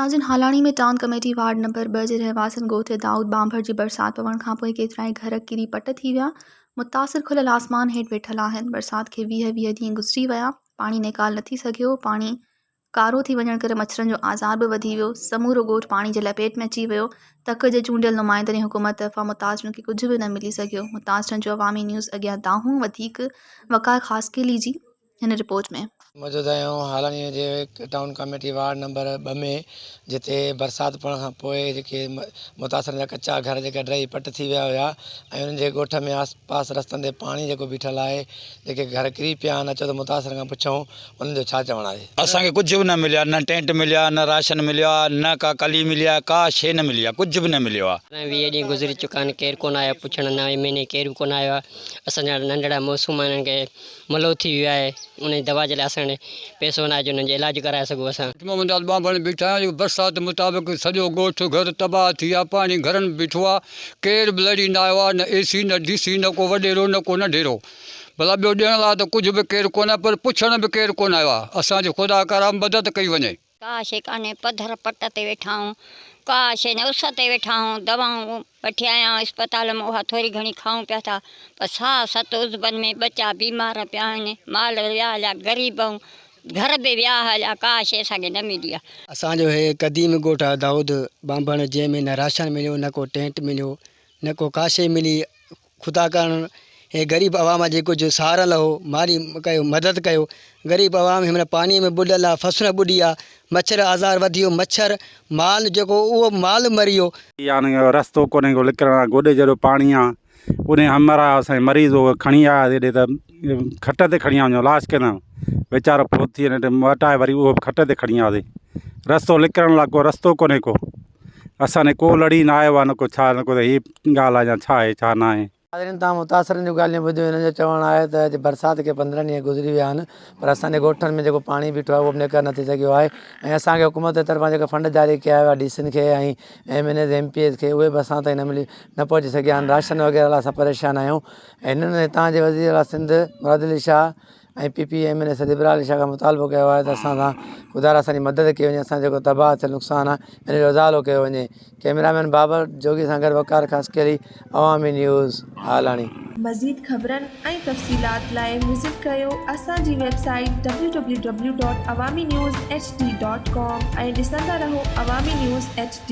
नाज़रीन, हालाणी में town committee ward number 2 जे रहवासन ॻोठ दाऊद बांभर जी बरसात पवण खां पोइ केतिराई घर किरी पट थी विया। मुतासिर खुलियल आसमान हेठि वेठल आहिनि। बरसात खे 20 ॾींहं गुज़री विया, पाणी निकाल न थी सघियो। पाणी कारो थी वञण करे मच्छरनि जो आज़ार बि वधी वियो। समूरो ॻोठ पाणी जे लपेट में अची वियो। तक जे चूंडियल नुमाइंदनि हुकूमत तरफ़ां मुतासिरनि खे कुझु बि न मिली सघियो। मुतासिरनि जो अवामी न्यूज़ अॻियां दाहूं वधीक वकार ख़ासकेली जी हिन रिपोर्ट में। मौजूद आहियूं हालाणी जे टाउन कमेटी वार्ड नंबर 2 में, जिते बरसात पवण खां पोइ जेके मुतासिर जा कचा घर जेके ड्रही पट थी विया हुआ ऐं उन्हनि जे ॻोठ में आस पास रस्तनि ते पाणी जेको बीठल आहे, जेके घर किरी पिया आहिनि। अचो त मुतासिर खां पुछूं उन्हनि जो छा चवणु आहे। असांखे कुझु बि न मिलियो आहे, न टेंट मिलियो आहे, न राशन मिलियो आहे, न का कली मिली आहे, का शइ न मिली आहे, कुझु बि न मिलियो आहे। 20 ॾींहं गुज़री चुका आहिनि, केरु कोन आयो पुछण। 9 महीने केरु कोन आयो आहे। असांजा नंढड़ा मासूम आहिनि खे मलो थी वियो आहे। उन दवा जे लाइ असां पैसो न आहे जो उन्हनि जो इलाजु कराए सघूं। असां मोहम्मद बांभण बीठा आहियूं। बरसाति मुताबिक़ सॼो ॻोठ घर तबाह थी विया, पाणी घरनि में बीठो आहे। केरु बि लड़ी न आयो आहे, न AC न DC, न को वॾेरो न को नंढेरो। भला ॿियो ॾियण लाइ त कुझु बि केरु कोन आहे, पर पुछण बि केरु कोन आयो आहे। असांजो ख़ुदा करा मदद कई वञे। का शइ कान्हे, पधर पट ते वेठा आहियूं, का शइ न, उस ते वेठा आहियूं। दवाऊं वठी आया आहियूं अस्पताल में, उहा थोरी घणी खाऊं पिया था, पर साह सत उज़बन में बचा बीमार पिया आहिनि। माल विया हलिया, ग़रीब ऐं घर बि विया हलिया, का शइ असांखे न मिली आहे। असांजो हे क़दीम ॻोठ आहे दाऊद बांभण, जंहिंमें न राशन मिलियो, न को टेंट मिलियो, न को का शइ मिली। ख़ुदा करण हे ग़रीब अवाम जे कुझु सहारा लहो, मारी कयो, मदद कयो। ग़रीब अवाम हिन पाणीअ में बुॾल आहे, फसल ॿुॾी आहे, मच्छर आज़ार वधी वियो, मच्छर माल जेको उहो माल मरी वियो। यानी रस्तो कोन्हे को निकिरण, गोॾे जहिड़ो पाणी आहे। उन हमारा असांजे मरीज़ खणी आया हेॾे, त खट ते खणी वञो, लाश कंदा वीचारो फोत थी वञे, मटाए वरी उहो खट ते खणी वियासीं। रस्तो निकिरण लाइ को रस्तो कोन्हे को। असांजे को लड़ी न आयो आहे, न को छा, न को हीअ ॻाल्हि आहे या छा आहे छा न आहे। हाज़रीन, तव्हां मुतासिरनि जूं ॻाल्हियूं ॿुधियूं। हिननि जो चवणु आहे त बरसाति खे 15 ॾींहं गुज़री विया आहिनि, पर असांजे ॻोठनि में जेको पाणी बीठो आहे उहो बि निकर न थी सघियो आहे। ऐं असांखे हुकूमत जे तरफ़ां जेका फंड जारी कया विया DCनि खे ऐं MNAs MPs खे, उहे बि असां ताईं न पहुची सघिया आहिनि। राशन वग़ैरह लाइ असां परेशान आहियूं। ऐं हिननि हितां जे वज़ीर आला सिंध मुराद अली शाह ऐं PP MNA सदीबरा अली शाह खां मुतालबो कयो आहे त असां सां ख़ुदा असांजी मदद कई वञे। असां जेको तबाह थियल नुक़सानु आहे इन जो उज़ालो कयो वञे। कैमरामैन बाबर जोगी सां गॾु वकार ख़ासकेली, अवामी न्यूज़ हालाणी। मज़ीद ख़बरनि ऐं तफ़सीलात लाइ विज़िट कयो असांजी वेबसाइट www.awamiNewsHD.com ऐं ॾिसंदा रहो अवामी न्यूज़ HD।